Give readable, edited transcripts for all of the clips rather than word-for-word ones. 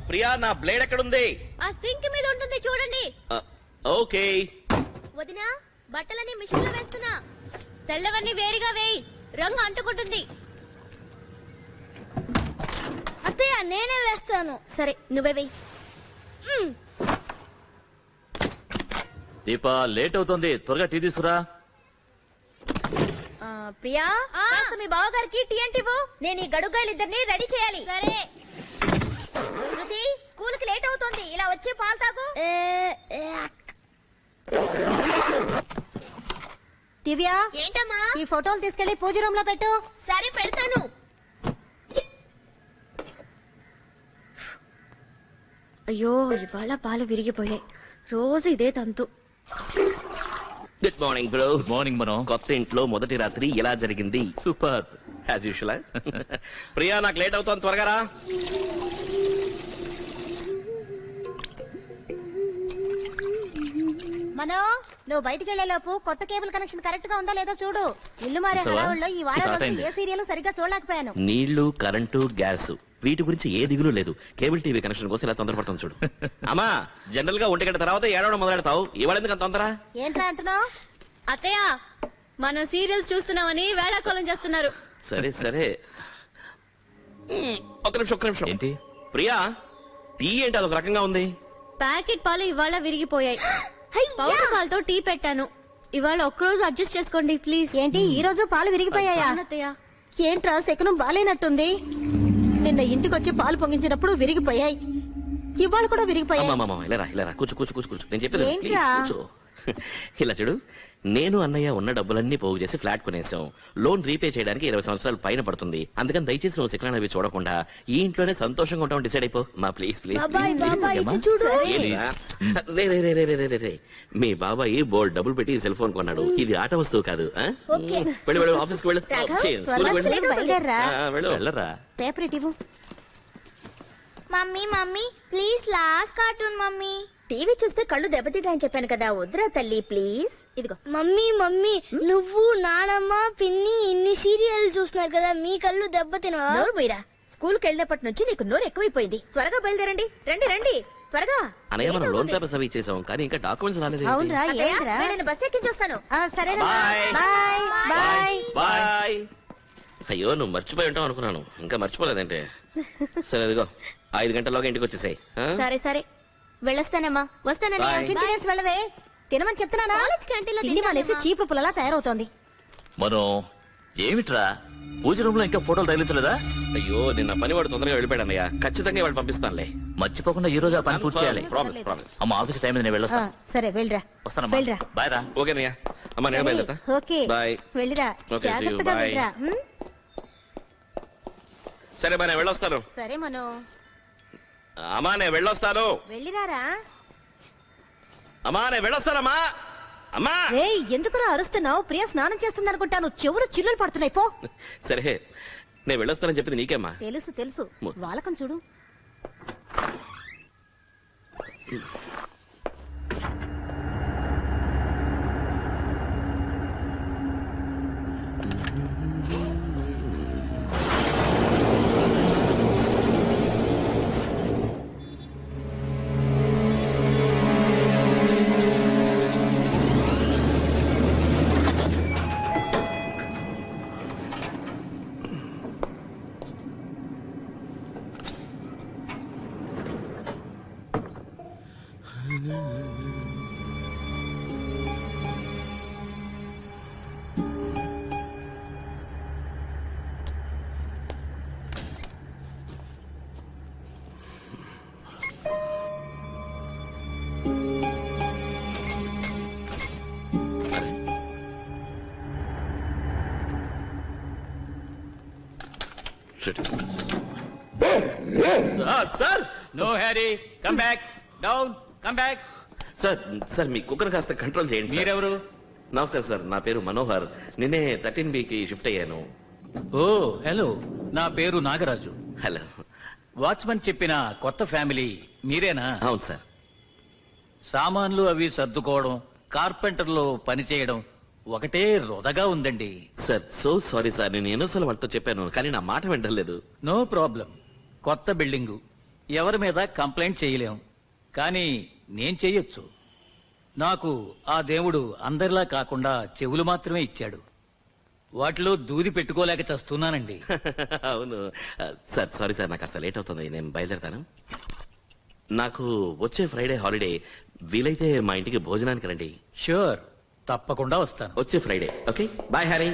ప్రియా నా బ్లేడ్ ఎక్కడుంది? ఆ సింక్ మీద ఉంటుంది చూడండి. ఓకే. వదినా బట్టలని మిషన్ లో వేస్తున్నా. తెల్లవన్నీ వేరుగా వేయి, రంగు అంటుకుంటుంది. అత్తయ్య నేనే వేస్తాను. సరే నువ్వే వేయి. దీపా లేట్ అవుతుంది, త్వరగా టీ తీసుకురా. ప్రియా మీ బావగారికి టీ అంటే నేను ఈ గడుగాయలిద్దరిని రెడీ చేయాలి. సరే. శృతి స్కూల్ కి లేట్ అవుతుంది, ఇలా వచ్చే పాలు తాగు. దివ్య ఏంటమ్మా? ఈ ఫోటోలు తీసుకెళ్లి పూజ రూమ్ లో పెట్టు. సరే పెడతాను. అయ్యో ఇవాళ పాలు విరిగిపోయాయి, రోజు ఇదే తంతు. Good morning bro. Good morning Mano. కొత్త ఇంట్లో మొదటి రాత్రి ఎలా జరిగింది? Super as usual. ప్రియా నాకు లేట్ అవుతుంది, త్వరగా రా. మనో నువ్వు బయటికి వెళ్లే లోపు కొత్త కేబుల్ కనెక్షన్ కరెక్ట్ గా ఉందో లేదో చూడు. ఇల్లు మారే హడావుల్లో ఈ వారం రోజులు ఏ సీరియల్ సరిగ్గా చూడలేకపోయాను. నీళ్లు, కరెంటు, గ్యాస్ వీటి గురించి ఏ దిగులు లేదు. కేబుల్ టీవీ కనెక్షన్ కోసం ఇలా తొందరపడతాం చూడు. అమ్మా జనరల్ గా 1 గంట తర్వాత ఏడవడం మొదలెడతావు, ఇవాళ ఎందుకు అంత తొందర? ఏంట్రా అంటున్నావు? అత్తయ్య మనం సీరియల్స్ చూస్తున్నామని వేళాకోళం చేస్తున్నారు. సరే సరే ఒక్క నిమిషం. ఏంటి ప్రియా టీ ఏంటి అదొక రకంగా ఉంది? ప్యాకెట్ పాలు ఇవాళ విరిగిపోయాయి. పౌడర్ పాలతో టీ పెట్టాను. ఇవాళ ఒక్కరోజు అడ్జస్ట్ చేసుకోండి ప్లీజ్. ఏంటి ఈ రోజు పాలు విరిగిపోయాయా? అత్తయ్య ఏంట్రా శకునం బాలేనట్టుంది. నిన్న ఇంటికి వచ్చి పాలు పొంగించినప్పుడు విరిగిపోయాయి, ఇవాళ కూడా విరిగిపోయాయి. ఇలా కూర్చో. నేను చెప్పేది ఏంట్రా? కూర్చో. ఇలా చూడు, నేను అన్నయ్య ఉన్న డబ్బులన్నీ పోగు చేసి ఫ్లాట్ కొనేసాం. లోన్ రీపే చేయడానికి 20 సంవత్సరాలు పైన పడుతుంది. అందుకని దయచేసి నువ్వు శకునాన్ని అవి చూడకుండా ఈ ఇంట్లోనే సంతోషంగా ఉంటావు డిసైడ్ అయిపో. మా ప్లీజ్. మీ బాబాయ్ బోల్డ్ డబ్బులు పెట్టి సెల్ ఫోన్ కొన్నాడు. ఇది ఆట వస్తువు కాదు. వెళ్ళు ఆఫీస్కి వెళ్ళు, వెళ్ళరా. పేపర్ ఇవ్వు. Mummy please last cartoon mummy. TV చూస్తే కళ్ళు దెబ్బతింటాయని చెప్పాను కదా, వద్దురా తల్లి ప్లీజ్. ఇదిగో మమ్మీ నువ్వు నానమ్మ పిన్ని ఇన్ని సీరియల్ చూస్తున్నారు కదా, మీ కళ్ళు దెబ్బతినవా? నోరు పోయిరా. స్కూల్ కి వెళ్ళినప్పటి నుంచి నీకు నోరు ఎక్కువైపోయింది. త్వరగా బయలుదేరండి. రండి త్వరగా. అనయ్య మనం లోన్ పేపర్స్ అవి ఇచ్చేసాం కానీ ఇంకా డాక్యుమెంట్స్ రాలేదు. అవునరా, ఏంట్రా? నేను బస్ ఎక్కించొస్తాను. సరేనా, బాయ్. అయ్యో నువ్వు మర్చిపోయి ఉంటావు అనుకున్నాను, ఇంకా మర్చిపోలేదంటే. సరే ఇదిగో 5 గంటల్లోగా ఇంటికి వచ్చేసాయి. సరే వెళ్ళొస్తానమ్మా. తినేసి వెళ్ళవే. తినమని చెప్తున్నానా? తిండి మానేసి చీపురు పుల్లలా తయారవుతోంది. మనో ఏమిట్రా పూజ రూమ్ లో ఇంకా ఫోటోలు తగిలించలేదా? అయ్యో నిన్న పని వాడు తొందరగా వెళ్ళిపోయాడు అన్నయ్య. ఖచ్చితంగా వాడు పంపిస్తానులే. మర్చిపోకుండా ఈ రోజు ఆ పని పూర్తి చేయాలి. ప్రామిస్. అమ్మ ఆఫీస్ టైం నేను వెళ్ళొస్తాను. సరే వెళ్ళరా. వస్తానమ్మా. వెళ్ళరా. బాయ్ రా. ఓకే అన్నయ్య. అమ్మ నేను బయలుదేరతా. Okay bye. వెళ్ళిరా, Okay, see you. జాగ్రత్తగా Bye. వెళ్ళరా. సరే బాయ్, నేను వెళ్ళొస్తాను. సరే మనో, అమ్మా నేను వెళ్ళొస్తాను. వెళ్ళిరారా. అమ్మా నేను వెళ్ళొస్తానమ్మా. అమ్మా రేయ్ ఎందుకురా అరుస్తున్నావు? ప్రియ స్నానం చేస్తుంది అనుకుంటాను, చెవులు చిల్లులు పడుతున్నాయి. పో. సరే నేను వెళ్ళొస్తానని చెప్పింది నీకేమ్మా? తెలుసు వాలకం చూడు. Sir no Harry, come back down, come back. Sir మీ కుక్కర్ కాస్త కంట్రోల్ చేయండి. మీరెవరు? నమస్కారం సార్, నా పేరు మనోహర్. నిన్నే 13B కి షిఫ్ట్ అయ్యాను. ఓ హలో, నా పేరు నాగరాజు. హలో. వాచ్మన్ చెప్పిన కొత్త ఫ్యామిలీ మీరేనా? అవును సార్. సామాన్లు అవి సర్దుకోవడం, కార్పెంటర్ లో పని చేయడం ఒకటే రొదగా ఉందండి. సార్ సో సారీ సార్, నేను ఎన్నోసార్లు వాళ్ళతో చెప్పాను కానీ నా మాట వింటలేదు. No problem. కొత్త బిల్డింగు, ఎవరి మీద కంప్లైంట్ చేయలేం, కానీ నేను చెయ్యొచ్చు. నాకు ఆ దేవుడు అందరిలా కాకుండా చెవులు మాత్రమే ఇచ్చాడు. వాటిలో దూది పెట్టుకోలేక చస్తున్నానండి. అవును సార్, సారీ సార్, నాకు అసలు లేట్ అవుతుంది, నేను బయలుదేరతాను. నాకు వచ్చే ఫ్రైడే హాలిడే, వీలైతే మా ఇంటికి భోజనానికి రండి. ష్యూర్, తప్పకుండా వస్తాను. వచ్చే Friday. Okay, bye Harry.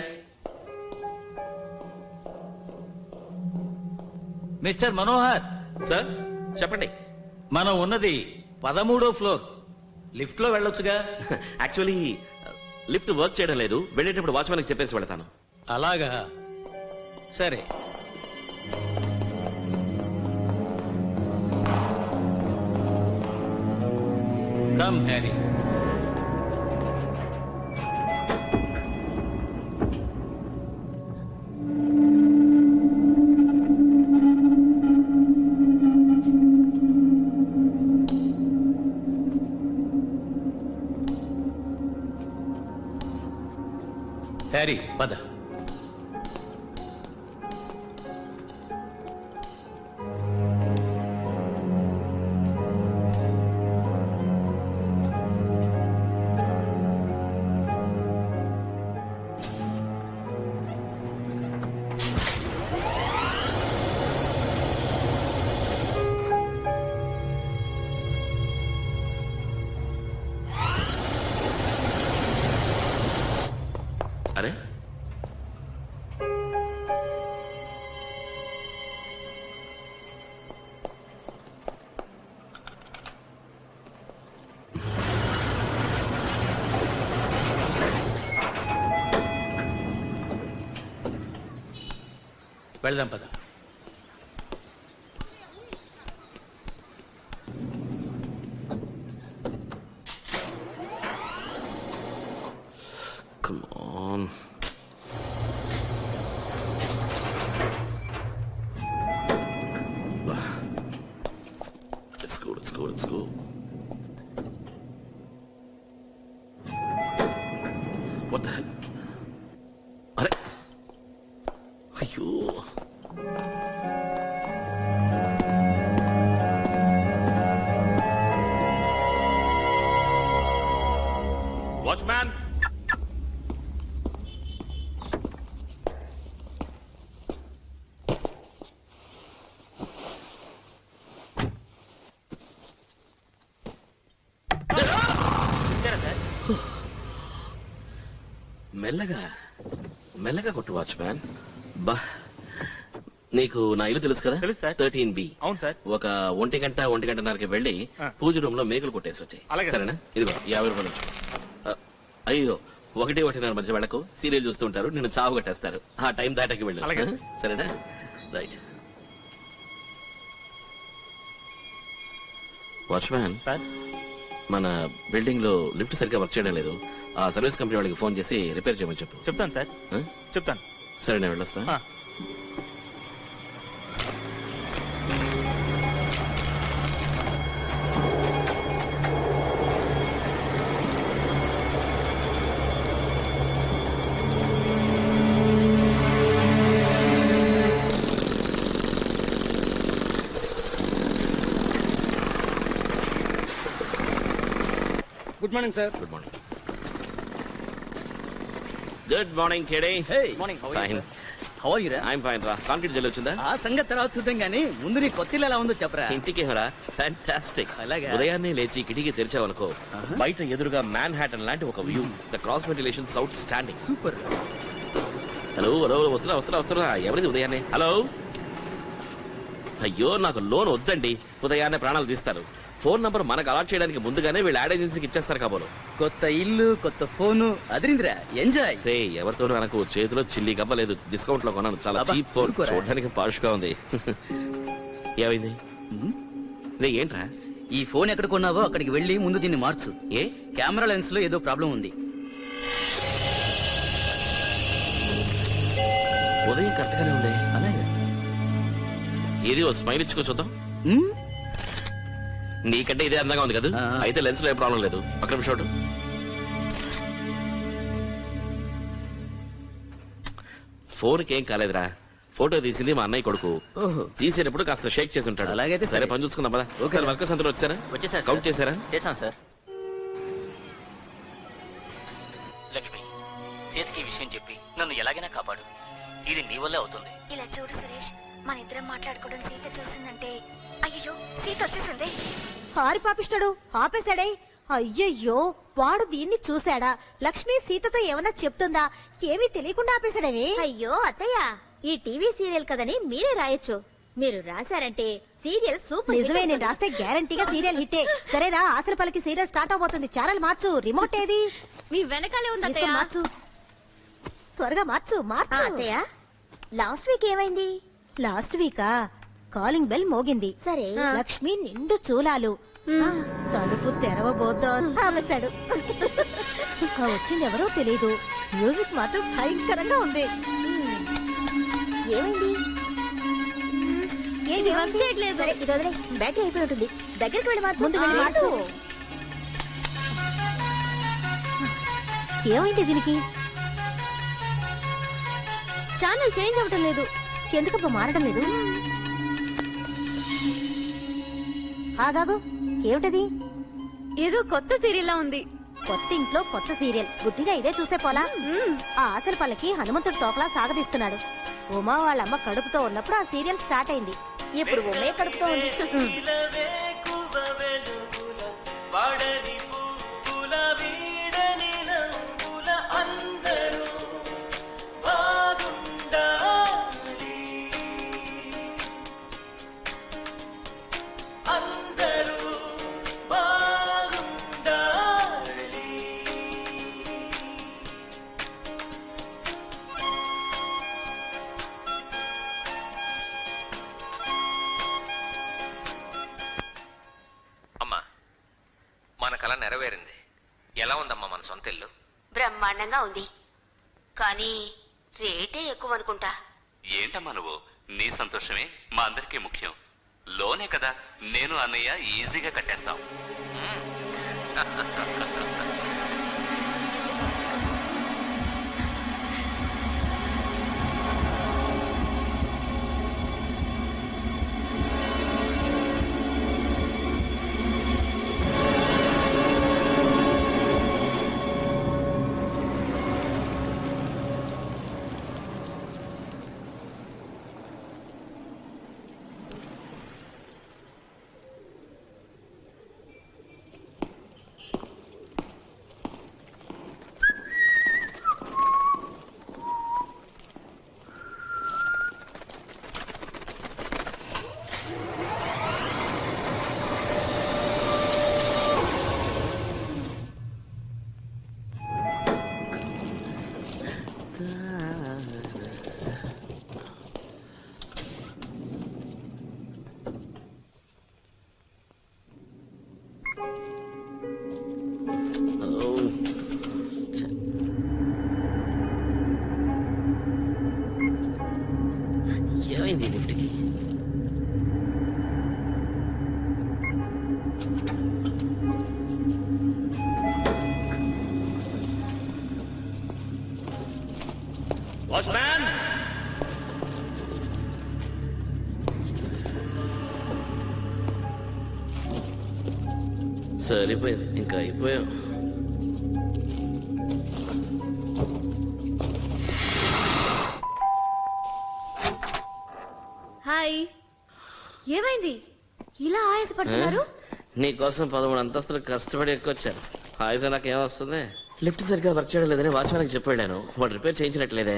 Mister Manohar, sir చెప్పండి. మనం ఉన్నది 13వ ఫ్లోర్. లిఫ్ట్ లో వెళ్ళొచ్చుగా? యాక్చువల్లీ లిఫ్ట్ వర్క్ చేయడం లేదు, వెళ్ళేటప్పుడు వాచ్మెన్కి చెప్పేసి వెళ్తాను. అలాగా, సరే. Come Harry. హ్యారీ, పద. అరే, వెళ్దాం, పద. come on. Let's go, let's go, let's go. What the hell? అరే, అయ్యో. వాచ్మ్యాన్, మెల్లగా మెల్లగా కొట్టు వాచ్మ్యాన్. బా, నీకు నా ఇల్లు తెలుసు కదా? తెలుసు సార్. 13B. అవును సార్. ఒక 1 గంటన్నరకి వెళ్ళి పూజ రూమ్ లో మేకలు కొట్టేసి వచ్చాయి. అలాగే. సరేనా? ఇదిగో 50 రూపాయలు ఉంచు. అయ్యో, 1-1:30 మధ్య వెళ్ళకు, సీరియల్ చూస్తూ ఉంటారు, నిన్ను చావు కట్టేస్తారు. ఆ టైం దాటాకి వెళ్ళు. అలాగే. సరేనా? రైట్. వాచ్మ్యాన్ సార్, మన బిల్డింగ్ లో లిఫ్ట్ సరిగ్గా వర్క్ చేయడం లేదు. ఆ సర్వీస్ కంపెనీ వాళ్ళకి ఫోన్ చేసి రిపేర్ చేయమని చెప్పు. చెప్తాను సార్, చెప్తాను. సరే, నేను వెళ్ళొస్తా. Good morning sir. Good morning. Good morning కేడే. Hey morning. Fine. How are you రా? ఐఎమ్ ఫైన్ రా. కాంక్రీట్ జల్లి వచ్చిందా? ఆ సంగతి తర్వాత చూద్దాం గానీ ముందు నీ కొత్త ఇల్లు ఎలా ఉందో చెప్పరా. ఇంటికి రా. ఫ్యాంటాస్టిక్. అలాగా? ఉదయాన్నే లేచి కిటికీ తెరిచావనుకో, బయట ఎదురుగా మ్యాన్ హ్యాటన్ లాంటి ఒక view. The cross ventilation out standing. Super. Hello hello, వస్తున్నా. ఎవరిది ఉదయాన్నే? హలో. అయ్యో, నాకు లోన్ వద్దండి, ఉదయాన్నే ప్రాణాలు తీస్తారు. ఫోన్ నంబర్ మనకు అలాట్ చేయడానికి ముందుగానే వీళ్ళు యాడ్ ఏజెన్సీకి ఇచ్చేస్తారు కాబోలు. కొత్త ఇల్లు, కొత్త ఫోను, అదిరిందిరా, ఎంజాయ్. రే, ఎవరితోనూ నాకు చేతిలో చిల్లి గబ్బ లేదు, డిస్కౌంట్ లో కొన్నాను. చాలా అబ్బా, చీప్ ఫోన్, ఊరుకోరా. చూడడానికి పాష్ గా ఉంది. ఏమైంది రే? ఏంట్రా? ఈ ఫోన్ ఎక్కడ కొన్నావో అక్కడికి వెళ్ళి ముందు దీన్ని మార్చు. ఏ కెమెరా లెన్స్ లో ఏదో ప్రాబ్లం ఉంది. ఉదయం కరెక్ట్ గానే ఉంది. అలాగే. ఏది ఓ స్మైల్ ఇచ్చుకో చూద్దాం. నీకంటే ఇదే అందంగా ఉంది కదా? అయితే లెన్స్ లో ఏ ప్రాబ్లం లేదు. ఒక నిమిషం చూడు. ఫోన్కి ఏం కాలేదురా, ఫోటో తీసింది మా అన్నయ్య కొడుకు. ఓహో. తీసేటప్పుడు కాస్త షేక్ చేసి ఉంటాడు. అలాగైతే సరే సరే. పని చూసుకుందాం పద. ఓకే. ఒకసారి వర్కర్స్ అందరూ వచ్చారా? వచ్చేసారు కౌంట్ చేశారా? చేశాం సార్. లక్ష్మి, సీతకి విషయం చెప్పి నన్ను ఎలాగైనా కాపాడు. ఇది నీ వల్లే అవుతుంది. ఇలా చూడు సురేష్, మన ఇద్దరం మాట్లాడుకోవడం సీత చూసిందంటే అయ్యో సీత వచ్చేసింది. హారి పాపిస్తాడు ఆపేశాడే. అయ్యయ్యో వాడు దీన్ని చూశాడా? లక్ష్మి సీతతో ఏమన్నా చెప్తుందా? ఏమీ తెలియకుండా ఆపేశాడేవి. అయ్యో అత్తయ్య, ఈ టీవీ సీరియల్ కదని మీరే రాయొచ్చు. మీరు రాశారంటే సీరియల్ సూపర్. నిజమే, నేను రాస్తే గ్యారంటీగా సీరియల్ హిట్టే. సరేరా, ఆశల పలికి సీరియల్ స్టార్ట్ అవబోతుంది. ఛానల్ మార్చు. రిమోట్ ఏది? మీ వెనకాలే ఉంది తీసుకొని మార్చు, త్వరగా మార్చు మార్చు. అత్తయ్య, లాస్ట్ వీక్ ఏమైంది? లాస్ట్ వీకా కాలింగ్ బెల్ మోగింది. సరే. లక్ష్మి నిండు చూలాలు. తలుపు తెరవబోద్దా ఆపేశాడు. వచ్చింది ఎవరో తెలీదు. మ్యూజిక్ మాత్రం భయంకరంగా ఉంది. ఏమైంది? ఏంటి వర్క్ చేయట్లేదు. సరే ఇది వదిలే, బ్యాటరీ అయిపోయి ఉంటుంది. దగ్గరికి వెళ్ళి మార్చు. ముందు వెళ్ళి మార్చు. ఏమైంది దీనికి? ఛానల్ చేంజ్ అవ్వటం లేదు. ఎందుకబ్బా మారడం లేదు? ఆగాగు, ఏమిటది? ఏదో కొత్త సీరియల్ ఉంది. కొత్త ఇంట్లో కొత్త సీరియల్. గుడ్డిగా ఇదే చూస్తే పోలా. ఆ ఆశల పల్లకి హనుమంతుడు తోకలా సాగదీస్తున్నాడు. ఉమా వాళ్ళమ్మ కడుపుతో ఉన్నప్పుడు ఆ సీరియల్ స్టార్ట్ అయింది. ఇప్పుడు ఉమ్మే కడుపుతో ఉంది. మన కళ నెరవేరింది. ఎలా ఉందమ్మా మన సొంత ఇల్లు? బ్రహ్మాండంగా ఉంది, కానీ రేటే ఎక్కువ అనుకుంటా. ఏంటమ్మా నువ్వు? నీ సంతోషమే మా అందరికీ ముఖ్యం. లోనే కదా, నేను అన్నయ్య ఈజీగా కట్టేస్తాం. ఏమైంది లిఫ్ట్కి? వాచ్మ్యాన్, సరిపోయింది, ఇంకా అయిపోయాం. హాయ్, ఏమైంది? ఇలా ఆయాసపడుతున్నారు? నీకోసం 13 అంతస్తులు కష్టపడి ఎక్కొచ్చాను. హాయిగా నాకేమొస్తుంది? లిఫ్ట్ సరిగ్గా వర్క్ చేయడం లేదని వాచ్మెన్కి చెప్పాను. వాడు రిపేర్ చేయించినట్లేదే.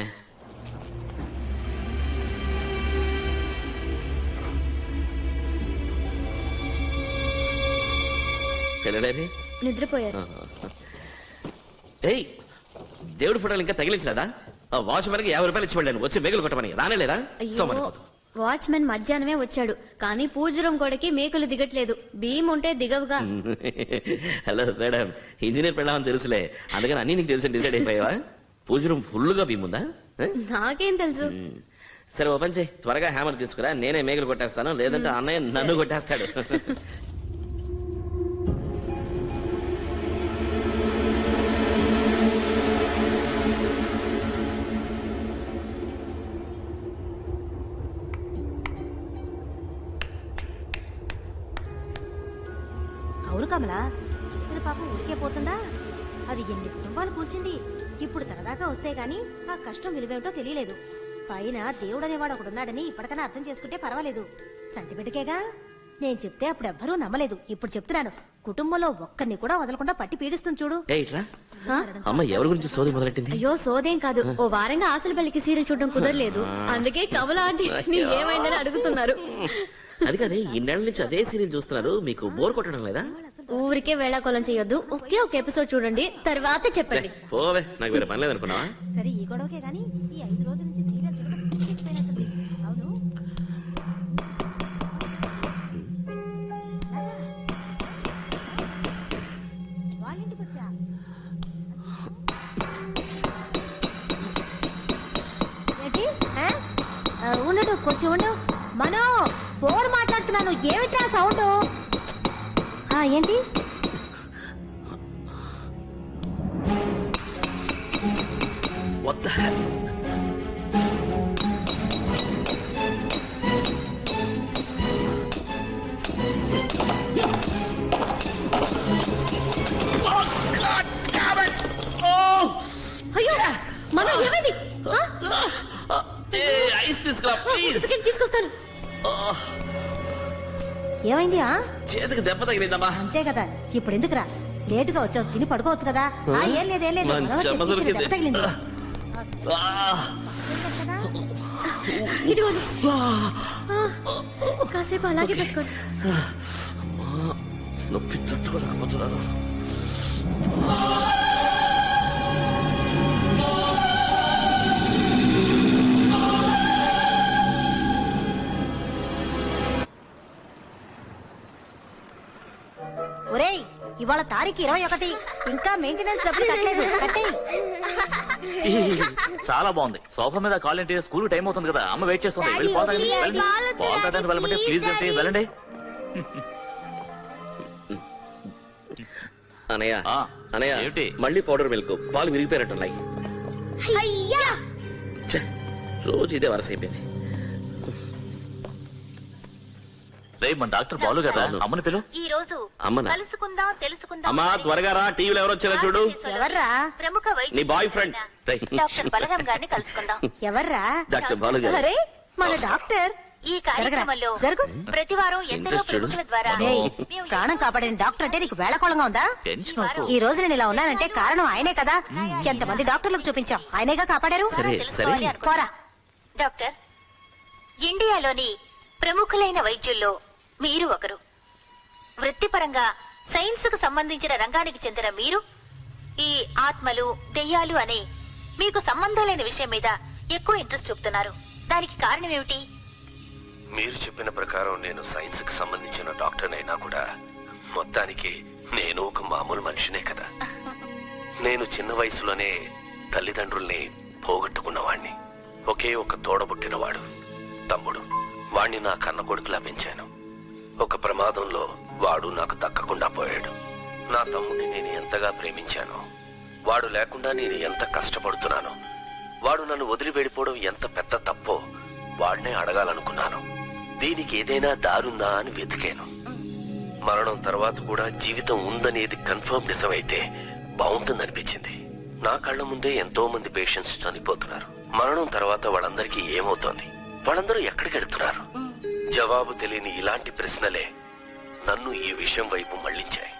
పిల్లడేది? నిద్రపోయారు. ఏయ్, దేవుడి ఫోటోలు ఇంకా తగిలించలేదా? ఆ వాచ్మెన్కి 50 రూపాయలు ఇచ్చి వెళ్ళాను, వచ్చి మేకులు కొట్టమని. రానేలేదా? వాచ్మెన్ మధ్యాహ్నమే వచ్చాడు, కానీ పూజ రూమ్ గోడకి మేకులు దిగట్లేదు. భీమ్ ఉంటే దిగవుగా. హలో మేడం, ఇంజనీర్ పెళ్ళామని తెలుసులే, అందుకని అన్ని నీకు తెలిసి డిసైడ్ అయిపోయావా? పూజ రూమ్ ఫుల్గా భీమ్ ఉందా? నాకేం తెలుసు. సరే ఓపెన్ చేయి, త్వరగా హ్యామర్ తీసుకురా. నేనే మేకులు కొట్టేస్తాను, లేదంటే అన్నయ్య నన్ను కొట్టేస్తాడు. అవును కమలా, చేసిన పాపం ఊరికే పోతుందా? అది ఎన్ని కుటుంబాలు కూల్చింది. ఇప్పుడు తనదాకా వస్తే గాని ఆ కష్టం విలువేమిటో తెలియలేదు. పైన దేవుడనేవాడు ఒకడున్నాడని ఇప్పటికైనా అర్థం చేసుకుంటే పర్వాలేదు. సంటిబిడ్డకేగా. నేను చెప్తే అప్పుడు ఎవ్వరూ నమ్మలేదు. ఇప్పుడు చెప్తున్నాను, కుటుంబంలో ఒక్కరిని కూడా వదలకుండా పట్టి పీడిస్తుంది చూడు. అమ్మ ఎవరి గురించి సోది మొదలెట్టింది? అయ్యో సోదేం కాదు, ఓ వారంగా ఆశల బల్లికి సీరియల్ చూడడం కుదరలేదు, అందుకే కమలా ఆంటీ ఏమైందని అడుగుతున్నారు. అది కాదే, ఇన్నేళ్ల నుంచి అదే సీరియల్ చూస్తున్నారు, మీకు బోర్ కొట్టడం లేదా? ఊరికే వేళాకోళం చేయొద్దు, ఒకే ఒక ఎపిసోడ్ చూడండి, తర్వాత చెప్పండి. పోవే, నాకు వేరే పని లేదనుకున్నావా? సరే ఈ గొడవకే గాని ఈ 5 రోజుల నుంచి సీరియల్ చూడడం పిచ్చిపోయినట్టుంది. అవును వాళ్ళింటికి వచ్చా. ఏంటి? ఉండడు, కొంచెం ఉండు. మనో ఫోన్ మాట్లాడుతున్నాను, ఏమిట్రా సౌండ్? ఏంటి? What the hell? Oh God, damn it! Oh! అయ్యో మన ఏమైంది? ఐస్ తీసుకురా ప్లీజ్. తీసుకొస్తాను. ఏమైంది? చేతికి దెబ్బ తగిలిందమ్మా. అంతే కదా, ఇప్పుడు ఎందుకురా? లేటుగా వచ్చావు, తిని పడుకోవచ్చు కదా. ఏం లేదు ఏం లేదు, దెబ్బ తగిలింది. కాసేపు అలాగే పెట్టుకోండి. నొప్పి తట్టుకోలేకపోతున్నాను. ఒరేయ్, ఇవాళ తారీఖు 21, ఇంకా మెయింటెనెన్స్ డబ్బులు కట్టలేదు. కట్టేయ్. చాలా బాగుంది. సోఫా మీద కాలేంటి, స్కూల్ టైం అవుతుంది కదా, అమ్మ వెయిట్ చేస్తుంది. వెళ్ళి పాలు తాగడానికి వెళ్ళమంటే ప్లీజ్ అంటే వెళ్ళండి. అనయ్య అనయ్య, ఏంటి మళ్ళీ పౌడర్ మిల్క్? పాలు విరిగిపోయినట్టున్నాయి. రోజు ఇదే వరస అయిపోయింది. మన డాక్టర్ బాలు కదా, అమ్మని పిలు. ఈ రోజు కలుసుకుందాం తెలుసుకుందాం. అమ్మా త్వరగా రా, టీవీలో ఎవరు వచ్చారో చూడు. ఎవర్రా? ప్రముఖ వైద్యుడు నీ బాయ్ ఫ్రెండ్ డాక్టర్ బలరాం గారిని కలుసుకుందాం. ఎవర్రా? డాక్టర్ బాలు గారు. అరే మన డాక్టర్. ఈ కార్యక్రమంలో జరుగు. ప్రతివారం ఎందరో ప్రముఖుల ద్వారా ప్రాణం కాపాడిన డాక్టర్ అంటే నీకు వేళకోళంగా ఉందా? ఈ రోజు నేను ఇలా ఉన్నానంటే కారణం ఆయనే కదా. ఎంతమంది డాక్టర్లకు చూపించాం, ఆయనేగా కాపాడారు. పోరా. డాక్టర్, ఇండియాలోని ప్రముఖులైన వైద్యుల్లో మీరు ఒకరు. వృత్తిపరంగా సైన్స్ కు సంబంధించిన రంగానికి చెందిన మీరు ఈ ఆత్మలు, దెయ్యాలు అనే మీకు సంబంధం లేని విషయం మీద ఎక్కువ ఇంట్రెస్ట్ చూపుతున్నారు. దానికి కారణం ఏమిటి? మీరు చెప్పిన ప్రకారం నేను సైన్స్ కి సంబంధించిన డాక్టర్ అయినా కూడా మొత్తానికి నేను ఒక మామూలు మనిషినే కదా. నేను చిన్న వయసులోనే తల్లిదండ్రుల్ని పోగొట్టుకున్నవాణ్ణి. ఒకే ఒక తోడబుట్టినవాడు తమ్ముడు. వాణ్ణి నా కన్న కొడుకులా పెంచాను. ఒక ప్రమాదంలో వాడు నాకు దక్కకుండా పోయాడు. నా తమ్ముడిని నేను ఎంతగా ప్రేమించానో, వాడు లేకుండా నేను ఎంత కష్టపడుతున్నానో, వాడు నన్ను వదిలి వెళ్ళిపోవడం ఎంత పెద్ద తప్పో వాడినే అడగాలనుకున్నాను. దీనికి ఏదైనా దారుందా అని వెతికాను. మరణం తర్వాత కూడా జీవితం ఉందనేది కన్ఫర్మ్ నిజమైతే బాగుంటుందనిపించింది. నా కళ్ళ ముందే ఎంతో మంది పేషెంట్స్ చనిపోతున్నారు. మరణం తర్వాత వాళ్ళందరికీ ఏమవుతోంది? వాళ్ళందరూ ఎక్కడికి వెళ్తున్నారు? జవాబు తెలియని ఇలాంటి ప్రశ్నలే నన్ను ఈ విషయం వైపు మళ్లించాయి.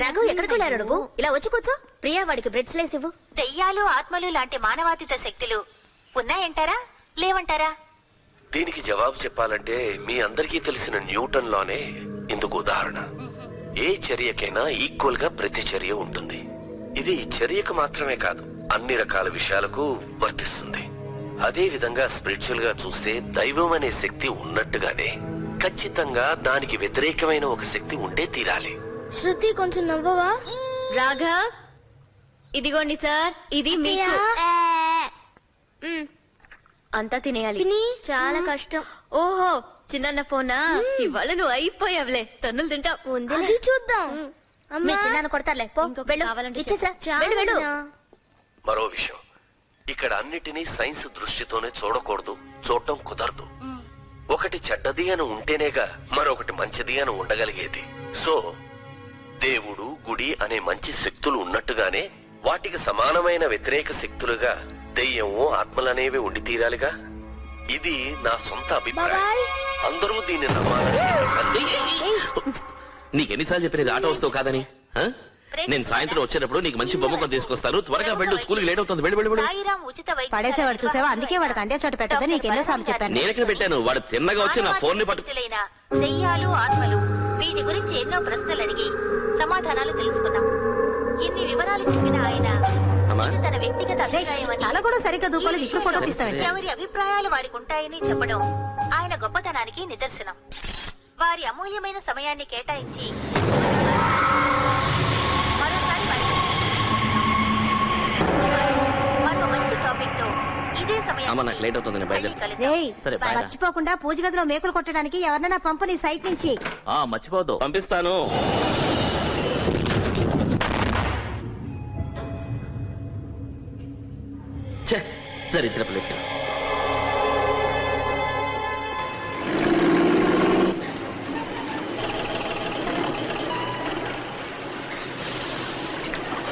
రఘు ఎక్కడికి వెళ్ళారు? నువ్వు ఇలా వచ్చి కూర్చో. ప్రియా, వాడికి బ్రెడ్ స్లైస్ ఇవ్వు. దెయ్యాలు, ఆత్మలు లాంటి మానవాతీత శక్తులు ఉన్నాయంటారా, లేవంటారా? దీనికి జవాబు చెప్పాలంటే మీ అందరికీ తెలిసిన న్యూటన్ లోనే ఇందుకు ఉదాహరణ. ఏ చర్యకైనా ఈక్వల్ గా ప్రతిచర్య ఉంటుంది. ఇది చర్యకు మాత్రమే కాదు, అన్ని రకాల విషయాలకు వర్తిస్తుంది. అదే విధంగా స్పిరిచువల్ గా చూస్తే దైవం అనే శక్తి ఉన్నట్టుగానే ఖచ్చితంగా దానికి వ్యతిరేకమైన ఒక శక్తి ఉండే తీరాలి. శృతి కొంచెం నవ్వవా? రాఘా, ఇదిగోండి సార్, ఇది మీకు. అంతా తినేయాలి. చాలా కష్టం. ఓహో, చిన్న ఫోనా? ఇవాళ నువ్వు అయిపోయావులే, తన్నులు తింటా. అది చూద్దాం. మీ చిన్నాన్న కొడతారులే. కావాలంటే మరో విషయం, ఇక్కడ అన్నిటినీ సైన్స్ దృష్టితోనే చూడకూడదు, చూడటం కుదరదు. ఒక ఒకటి చెడ్డది అని ఉంటేనేగా మరొకటి మంచిది అని ఉండగలిగేది. సో దేవుడు, గుడి అనే మంచి శక్తులు ఉన్నట్టుగానే వాటికి సమానమైన వ్యతిరేక శక్తులుగా దెయ్యము, ఆత్మలనేవి ఉండి తీరాలిగా. ఇది నా సొంత అభిప్రాయం. అందరూ దీన్ని నమ్మాలని. నీకెన్నిసార్లు చెప్పినది ఆట వస్తువు కాదని? నేను సాయంత్రం వచ్చేటప్పుడు నీకు మంచి బొమ్మ కొని తీసుకొస్తాను. త్వరగా వెళ్ళు, స్కూల్కి లేట్ అవుతుంది. వెళ్ళు. సాయిరాం ఉచిత వైద్య పడేసేవాడు చూసావా, అందుకే వాడికి అందే చోట పెట్టదని నీకు ఎన్నోసార్లు చెప్పాను. నేను ఎక్కడ పెట్టాను? వాడు తిన్నగా వచ్చి నా ఫోన్ ని పట్టు. శక్తులైన దెయ్యాలు, ఆత్మలు వీటి గురించి ఎన్నో ప్రశ్నలు అడిగి సమాధానాలు తెలుసుకున్నాం. ఇన్ని వివరాలు చెప్పిన ఆయన ఇది తన వ్యక్తిగత అభిప్రాయమని, అలా కూడా సరిగ్గా దూకోలేదు. ఇప్పుడు ఫోటో తీస్తాను. ఎవరి అభిప్రాయాలు వారికి ఉంటాయని చెప్పడం ఆయన గొప్పతనానికి నిదర్శనం. వారి అమూల్యమైన సమయాన్ని కేటాయించి మరోసారి వారికి మరో మంచి టాపిక్ తో ఇదే సమయానికి మర్చిపోకుండా పూజ గదిలో మేకులు కొట్టడానికి ఎవరినైనా పంపని సైట్ నుంచి. మర్చిపోద్దు. పంపిస్తాను. దరిద్రపు లిఫ్ట్.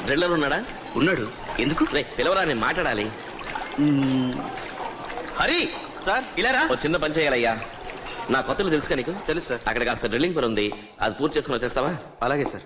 డ్రిల్లర్ ఉన్నాడా? ఉన్నాడు. ఎందుకు? పిలవరా, నేను మాట్లాడాలి. హరి సార్, ఇలా ఓ చిన్న పని చేయాలయ్యా. నా కొత్తలు తెలుసుగా నీకు? తెలుసు సార్. అక్కడ కాస్త డ్రిల్లింగ్ పని ఉంది, అది పూర్తి చేసుకుని వచ్చేస్తావా? అలాగే సార్.